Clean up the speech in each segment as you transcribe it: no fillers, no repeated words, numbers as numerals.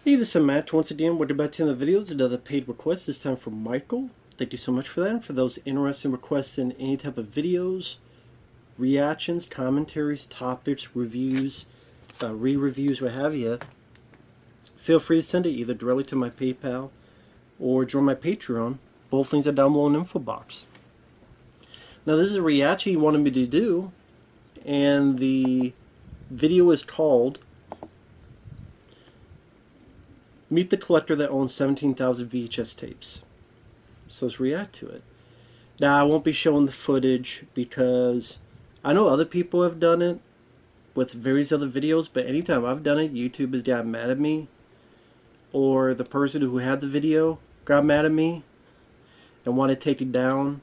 Hey, this is Matt. Once again, we're about to end the videos. Another paid request, this time from Michael. Thank you so much for that. And for those interested in requesting any type of videos, reactions, commentaries, topics, reviews, re-reviews, what have you, feel free to send it either directly to my PayPal or join my Patreon. Both links are down below in the info box. Now, this is a reaction you wanted me to do, and the video is called Meet the Collector That Owns 17,000 VHS Tapes. So let's react to it. Now, I won't be showing the footage because I know other people have done it with various other videos, but anytime I've done it, YouTube has gotten mad at me, or the person who had the video got mad at me and wanted to take it down.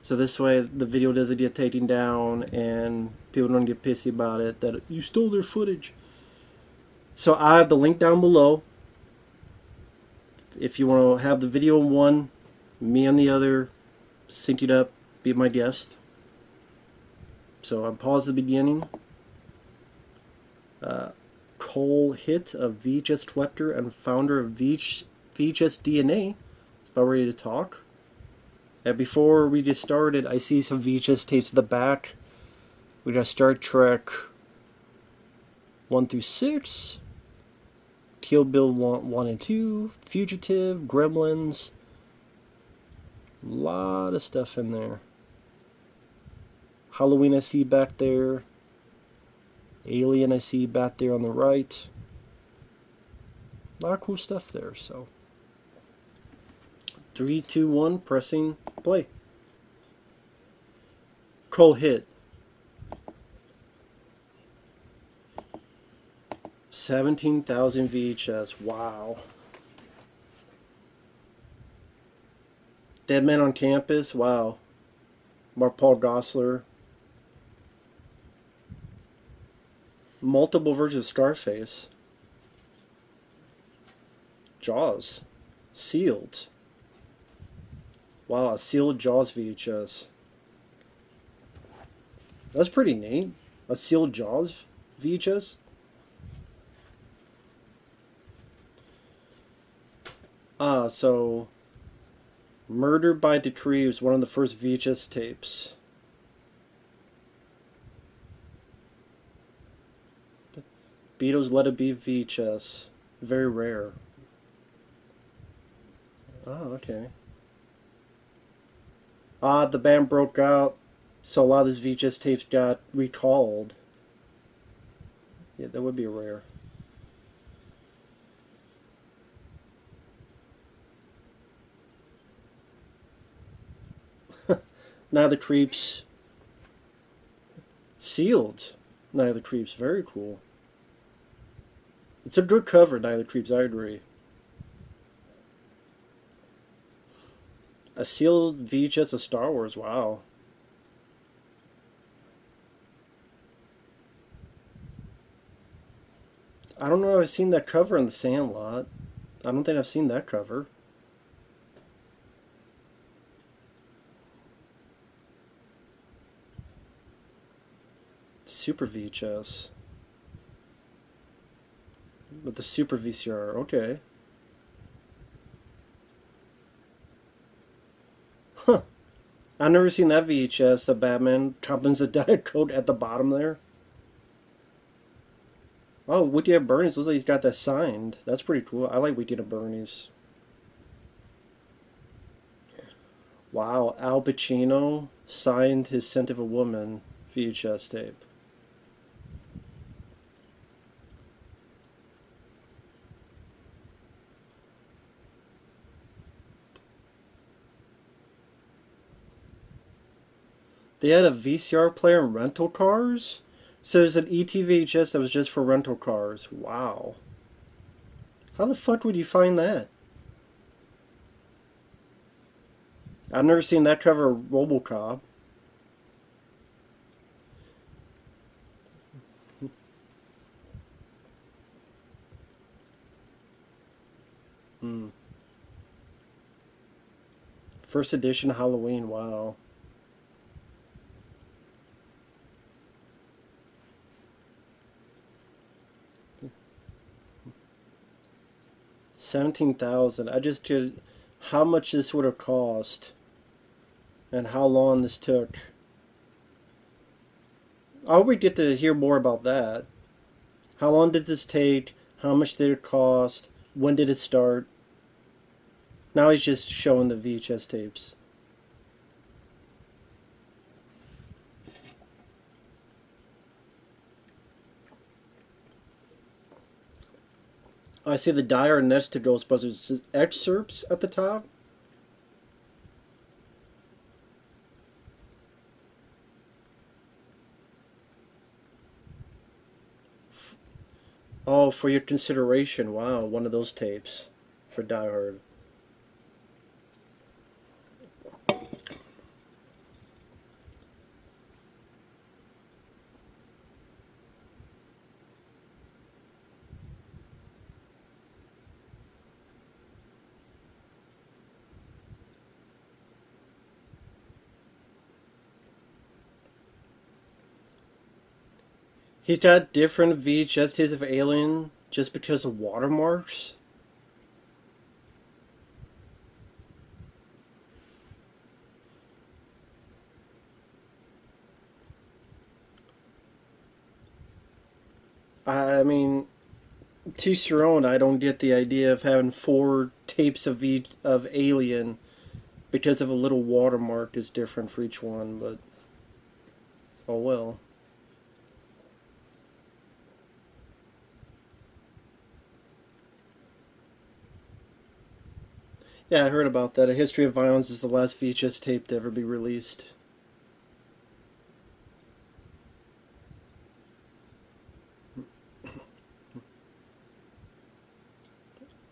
So this way the video doesn't get taken down and people don't get pissy about it that you stole their footage. So I have the link down below. If you want to have the video in one, me on the other, sync it up, be my guest. So I'll pause the beginning. Cole Hitt, a VHS collector and founder of VHS DNA, is about ready to talk. And before we get started, I see some VHS tapes at the back. We got Star Trek 1 through 6, Kill Bill 1 and 2, Fugitive, Gremlins. A lot of stuff in there. Halloween I see back there. Alien I see back there on the right. A lot of cool stuff there. So 3, 2, 1, pressing play. Cole Hitt. 17,000 VHS. Wow. Dead Man on Campus. Wow. Mark Paul Gosselaar. Multiple versions of Scarface. Jaws. Sealed. Wow, a sealed Jaws VHS. That's pretty neat. A sealed Jaws VHS? So Murder by Decree was one of the first VHS tapes. Beatles Let It Be VHS. Very rare. Oh, okay. The band broke out, so a lot of these VHS tapes got recalled. Yeah, that would be rare. Night of the Creeps. Sealed. Night of the Creeps. Very cool. It's a good cover, Night of the Creeps, I agree. A sealed VHS of Star Wars. Wow. I don't know if I've seen that cover in The Sandlot. I don't think I've seen that cover. Super VHS. With the Super VCR. Okay. Huh. I've never seen that VHS. The Batman comes a Diet Coke at the bottom there. Oh, Weekend at Bernie's. Looks like he's got that signed. That's pretty cool. I like Weekend at Bernie's. Wow, Al Pacino signed his Scent of a Woman VHS tape. They had a VCR player in rental cars? So there's an ET VHS that was just for rental cars. Wow. How the fuck would you find that? I've never seen that cover of RoboCop. First edition Halloween, wow. 17,000. I just did how much this would have cost and how long this took. I would get to hear more about that. How long did this take? How much did it cost? When did it start? Now he's just showing the VHS tapes. I see the Dire Nested Ghostbusters excerpts at the top. Oh, for your consideration. Wow, one of those tapes for Die Hard. He's got different VHS tapes of Alien just because of watermarks. I mean, to your own. I don't get the idea of having four tapes of Alien because of a little watermark is different for each one. But oh well. Yeah, I heard about that. A History of Violence is the last VHS tape to ever be released.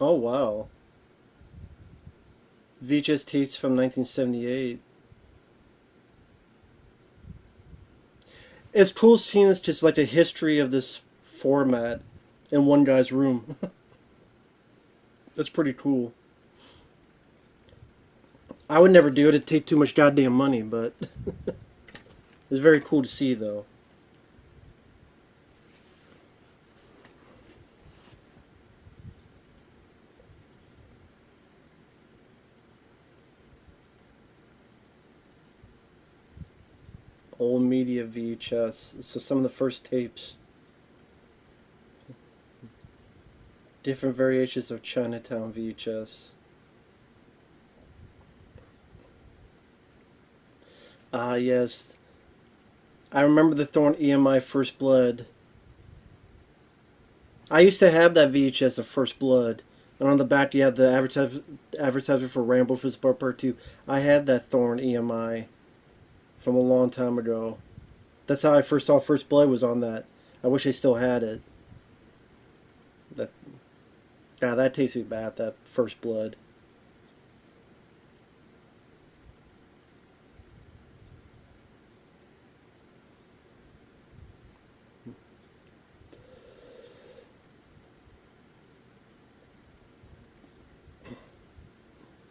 Oh wow. VHS tapes from 1978. It's cool seeing this just like a history of this format in one guy's room. That's pretty cool. I would never do it. It'd take too much goddamn money, but it's very cool to see, though. Old media VHS. So some of the first tapes. Different variations of Chinatown VHS. Ah, yes. I remember the Thorn EMI First Blood. I used to have that VHS of First Blood. And on the back, you had the advertisement for Rambo for Part 2. I had that Thorn EMI from a long time ago. That's how I first saw First Blood was on that. I wish I still had it. That, God, that tastes me bad, that First Blood.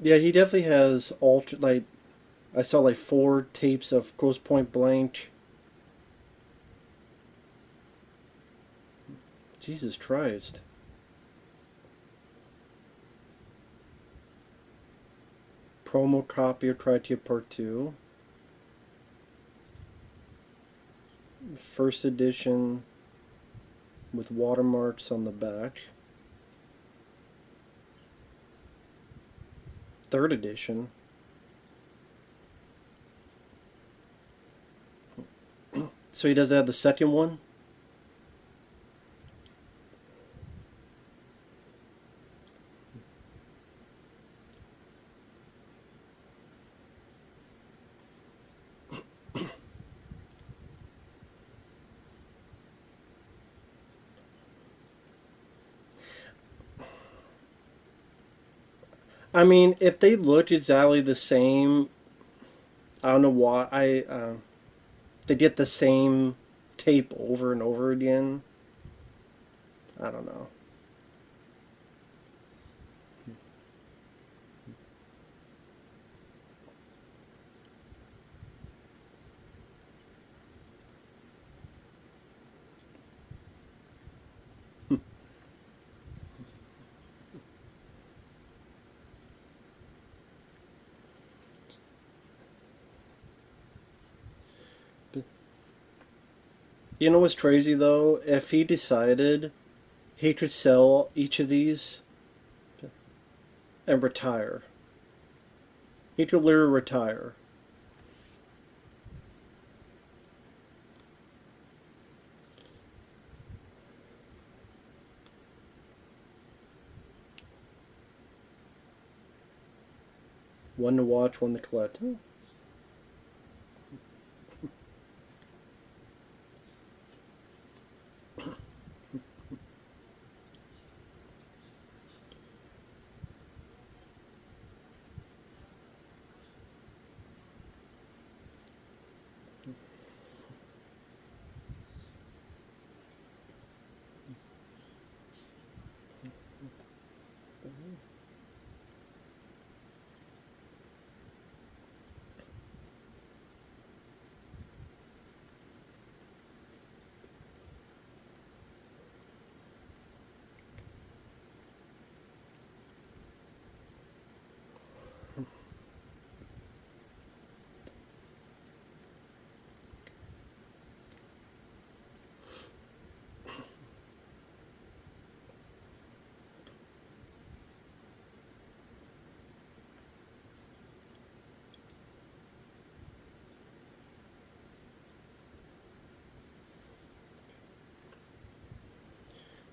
Yeah, he definitely has like I saw like four tapes of Grosse Point Blank. Jesus Christ. Promo copy of Criteria Part 2. First edition with watermarks on the back. Third edition. So he does have the second one? I mean, if they look exactly the same, I don't know why they get the same tape over and over again. I don't know. You know what's crazy though? If he decided he could sell each of these and retire, he could literally retire. One to watch, one to collect. Huh.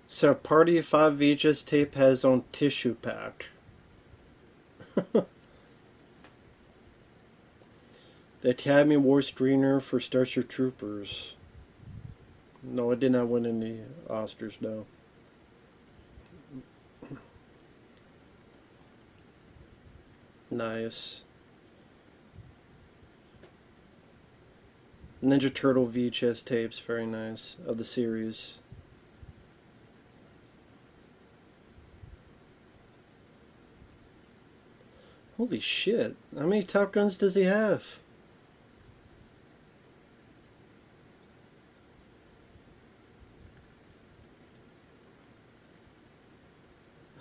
So Party of Five VHS tape has on tissue pack. The Academy Award screener for Starship Troopers. No, it did not win any Oscars, no. Nice. Ninja Turtle VHS tapes, very nice, of the series. Holy shit. How many Top Guns does he have?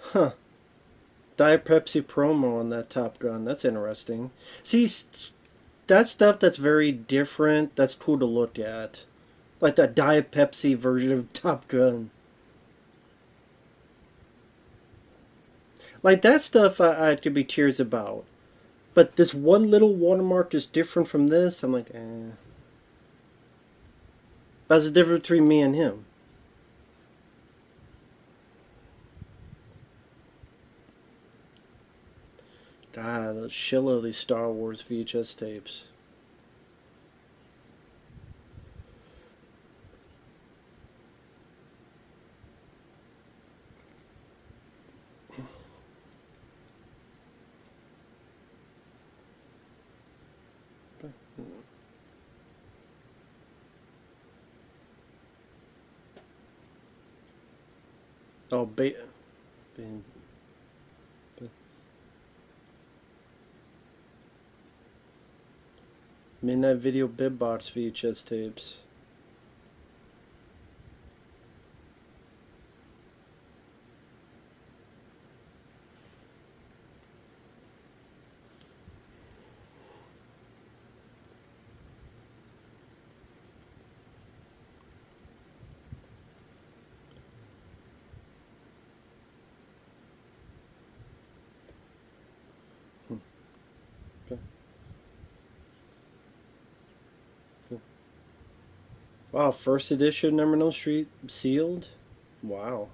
Huh. Diet Pepsi promo on that Top Gun. That's interesting. See, that stuff that's very different, that's cool to look at. Like that Diet Pepsi version of Top Gun. Like that stuff I could be tears about. But this one little watermark is different from this. I'm like, eh. That's the difference between me and him. God, a shitload of these Star Wars VHS tapes. Oh, Bane. Midnight Video Bib Box VHS tapes. Okay. Wow, first edition Number No Street sealed? Wow.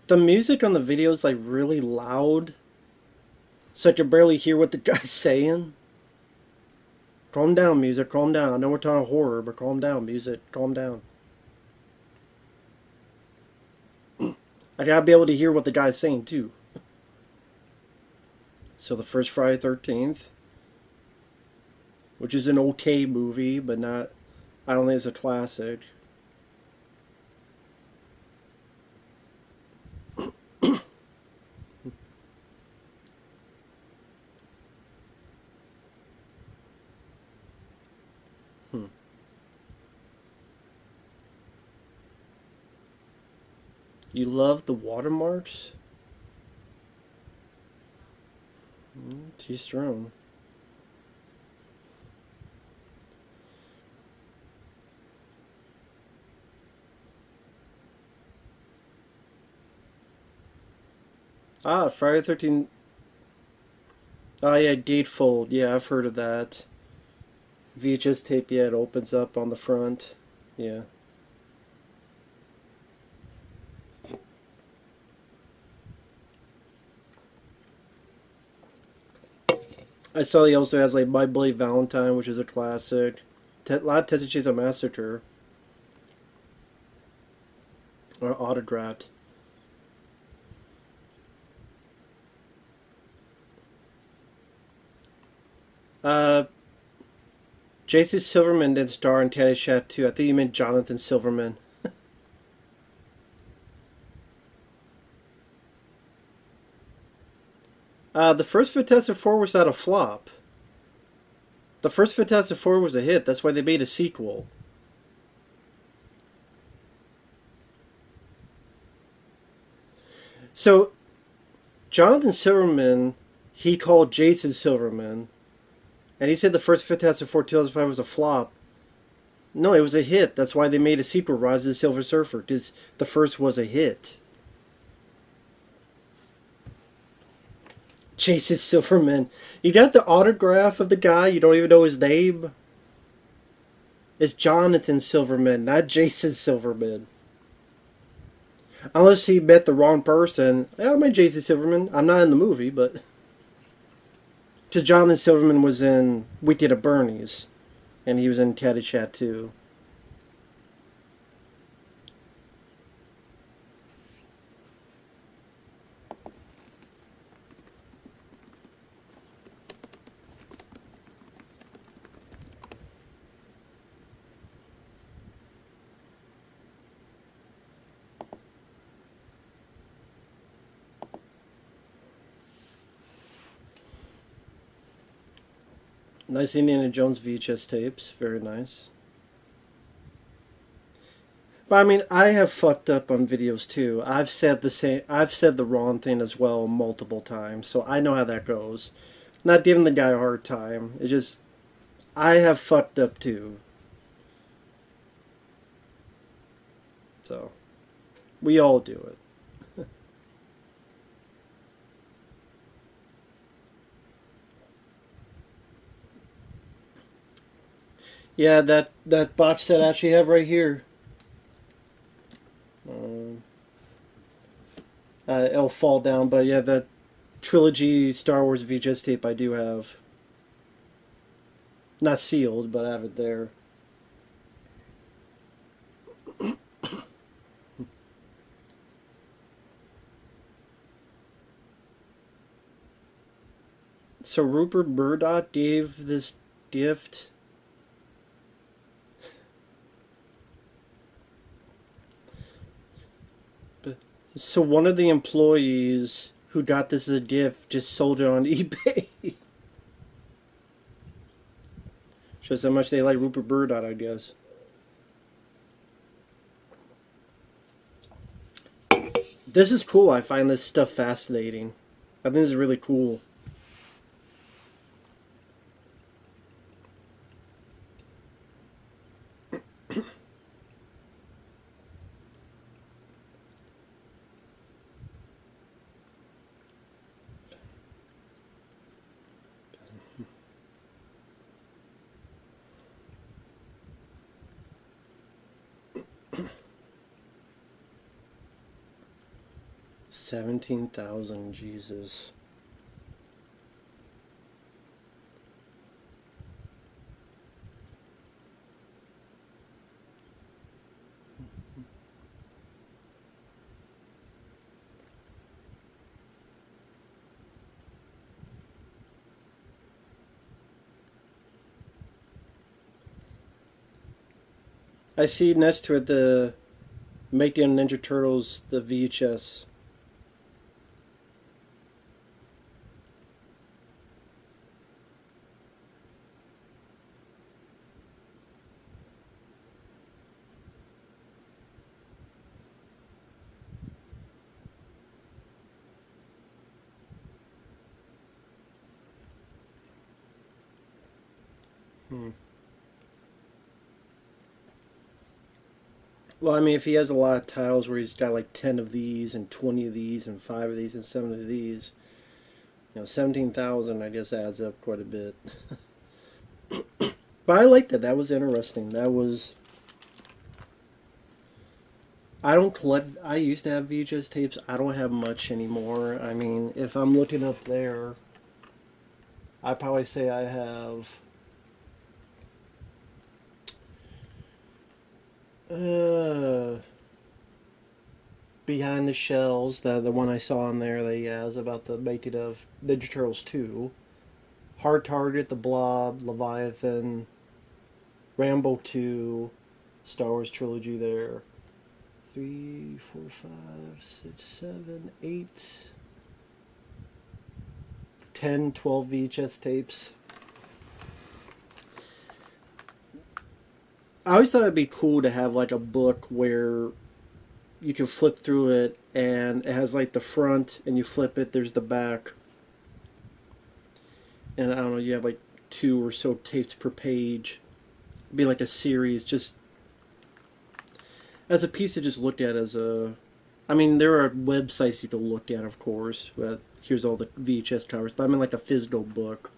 The music on the video is like really loud, so I can barely hear what the guy's saying. Calm down, music, calm down. I know we're talking horror, but calm down, music, calm down. I gotta be able to hear what the guy's saying too. So the first Friday 13th, which is an okay movie, but not, I don't think it's a classic. Hmm. You love the watermarks? Teach their own. Ah, Friday 13. Oh, yeah, gatefold. Yeah, I've heard of that. VHS tape, yeah, it opens up on the front. Yeah. I saw he also has like My Bloody Valentine, which is a classic. A lot of Tennessee Chainsaw Massacre or autographed. Uh, J.C. Silverman did star in Caddyshack 2. I think you meant Jonathan Silverman. The first Fantastic Four was not a flop. The first Fantastic Four was a hit. That's why they made a sequel. So, Jonathan Silverman, he called Jason Silverman, and he said the first Fantastic Four 2005 was a flop. No, it was a hit. That's why they made a sequel, Rise of the Silver Surfer, because the first was a hit. Jason Silverman. You got the autograph of the guy, you don't even know his name? It's Jonathan Silverman, not Jason Silverman. Unless he met the wrong person. Yeah, I met Jason Silverman. I'm not in the movie, but... Because Jonathan Silverman was in Weekend at Bernie's. And he was in Caddyshack too. Nice Indiana Jones VHS tapes. Very nice. But I mean, I have fucked up on videos too. I've said the same. I've said the wrong thing as well multiple times, so I know how that goes. Not giving the guy a hard time. It just I have fucked up too. So we all do it. Yeah, that box set I actually have right here. Um, it'll fall down, but yeah, that trilogy Star Wars VHS tape I do have. Not sealed, but I have it there. So Rupert Murdoch gave this gift. So one of the employees who got this as a gift just sold it on eBay. Shows how much they like Rupert Murdoch, I guess. This is cool. I find this stuff fascinating. I think this is really cool. $17,000, Jesus. I see next to it the Make the Ninja Turtles, the VHS. Hmm. Well, I mean, if he has a lot of titles where he's got like 10 of these and 20 of these and 5 of these and 7 of these, 17,000 I guess adds up quite a bit. But I liked that. That was interesting. That was. I don't collect. I used to have VHS tapes. I don't have much anymore. I mean, if I'm looking up there, I'd probably say I have. Uh, Behind the Shells, the one I saw on there, that yeah, was about the making of Ninja Turtles 2. Hard Target, The Blob, Leviathan, Rambo 2, Star Wars trilogy there. 3, 4, 5, 6, 7, 8, 10, 12 VHS tapes. I always thought it'd be cool to have like a book where you can flip through it and it has like the front and you flip it, there's the back. And I don't know, you have like 2 or so tapes per page. It'd be like a series, just as a piece to just look at as a. I mean, there are websites you can look at, of course. But here's all the VHS covers, but I mean like a physical book.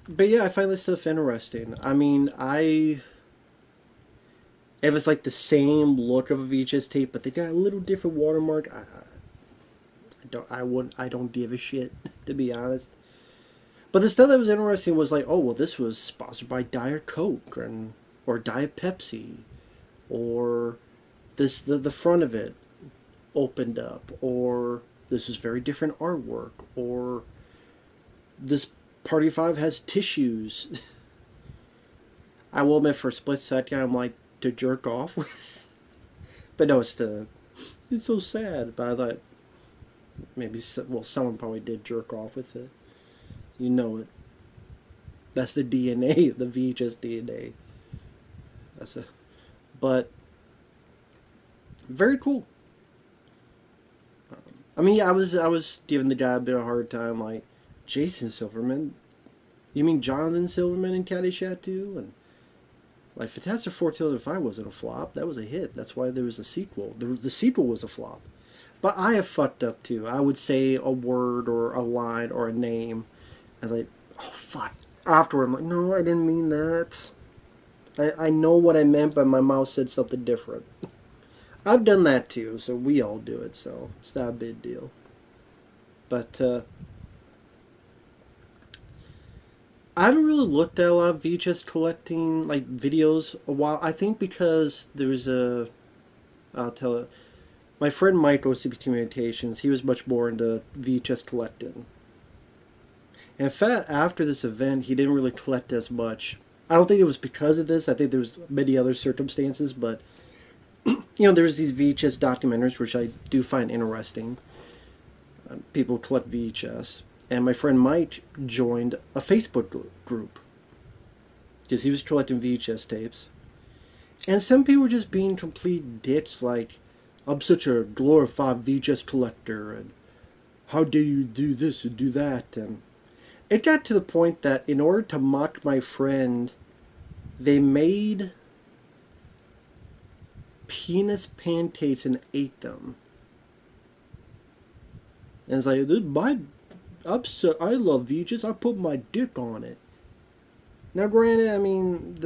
But yeah, I find this stuff interesting. I mean, if it's like the same look of a VHS tape, but they got a little different watermark, I don't give a shit, to be honest. But the stuff that was interesting was like, oh well, this was sponsored by Diet Coke and or Diet Pepsi, or the front of it opened up, or this is very different artwork, or this Party 5 has tissues. I will admit, for a split second, I'm like, to jerk off with. But no, it's so sad. But I thought maybe, well, someone probably did jerk off with it. You know it. That's the DNA, the VHS DNA. That's a, but very cool. I mean, I was giving the guy a bit of a hard time, like Jason Silverman. You mean Jonathan Silverman in Caddyshack 2? And like Fantastic Four 2005 wasn't a flop. That was a hit. That's why there was a sequel. The sequel was a flop. But I have fucked up too. I would say a word or a line or a name, and like, oh fuck. Afterward, I'm like, no, I didn't mean that. I know what I meant, but my mouth said something different. I've done that too, so we all do it, so it's not a big deal. But I haven't really looked at a lot of VHS collecting like videos a while. I think because there's a, I'll tell it. My friend Mike OCP Communications, he was much more into VHS collecting. And in fact, after this event, he didn't really collect as much. I don't think it was because of this. I think there was many other circumstances, but there's these VHS documentaries which I do find interesting. People collect VHS, and my friend Mike joined a Facebook group because he was collecting VHS tapes, and some people were just being complete dicks, like, "I'm such a glorified VHS collector," and "How dare you do this and do that?" And it got to the point that in order to mock my friend, they made penis pancakes and ate them. And it's like, I love VHS. I put my dick on it. Now, granted, I mean,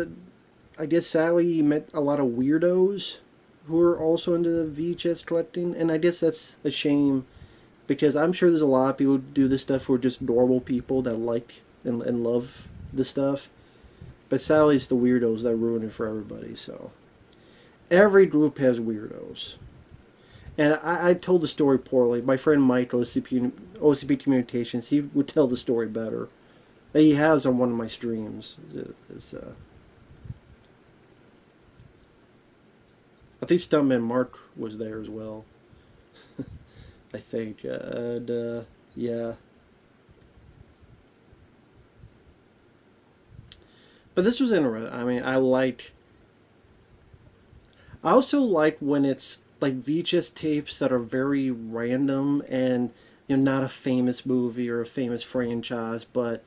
I guess sadly you met a lot of weirdos who are also into the VHS collecting, and I guess that's a shame because I'm sure there's a lot of people who do this stuff who are just normal people that like and love the stuff. But sadly, it's the weirdos that ruin it for everybody. So every group has weirdos. And I told the story poorly. My friend Mike, OCP Communications, he would tell the story better. He has on one of my streams. I think Stuntman Mark was there as well. I think. Yeah. But this was interesting. I mean, I also like when it's like VHS tapes that are very random and not a famous movie or a famous franchise, but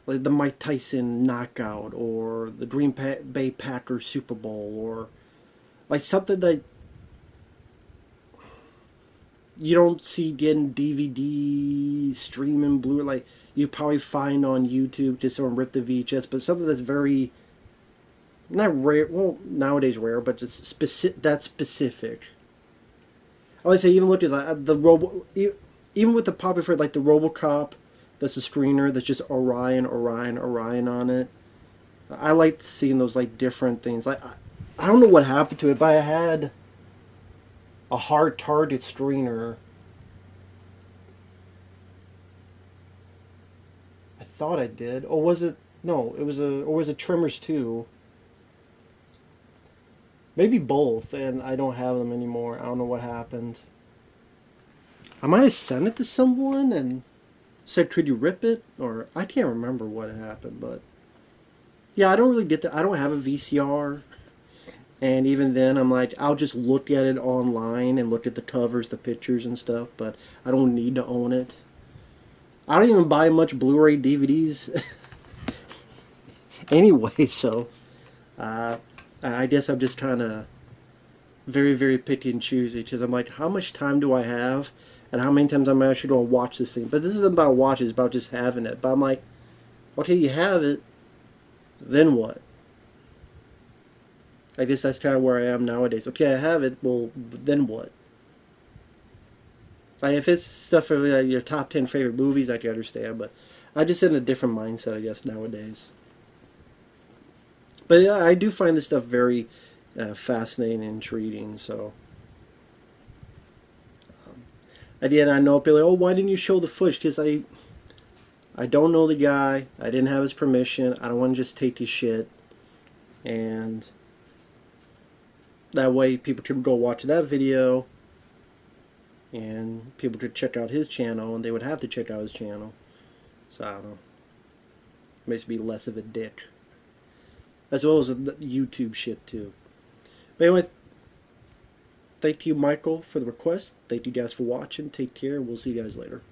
like the Mike Tyson knockout or the Bay Packers Super Bowl, or like something that you don't see getting DVD, streaming, blue, like you probably find on YouTube, just someone rip the VHS, but something that's very, not rare, well, nowadays rare, but just that's specific. I like to say, even look at the even with the popular, like the RoboCop, that's a screener that's just Orion on it. I like seeing those like different things. Like I don't know what happened to it, but I had a hard target screener. I thought I did. Or was it? No, it was a. Or was it Trimmers too? Maybe both, and I don't have them anymore. I don't know what happened. I might have sent it to someone and said, "Could you rip it?" Or I can't remember what happened, but yeah, I don't really get that. I don't have a VCR. And even then, I'm like, I'll just look at it online and look at the covers, the pictures and stuff, but I don't need to own it. I don't even buy much Blu-ray DVDs anyway, so I guess I'm just kind of very, very picky and choosy, because I'm like, how much time do I have, and how many times am I actually going to watch this thing? But this isn't about watching, it's about just having it. But I'm like, okay, you have it, then what? I guess that's kind of where I am nowadays. Okay, I have it. Well, then what? Like if it's stuff for your top 10 favorite movies, I can understand. But I'm just in a different mindset, I guess, nowadays. But yeah, I do find this stuff very fascinating and intriguing. So, again, I know people are like, oh, why didn't you show the footage? Because I don't know the guy. I didn't have his permission. I don't want to just take his shit. And that way people could go watch that video and people could check out his channel, and they would have to check out his channel. So I don't know. Makes me less of a dick. As well as the YouTube shit too. But anyway, thank you, Michael, for the request. Thank you guys for watching. Take care. We'll see you guys later.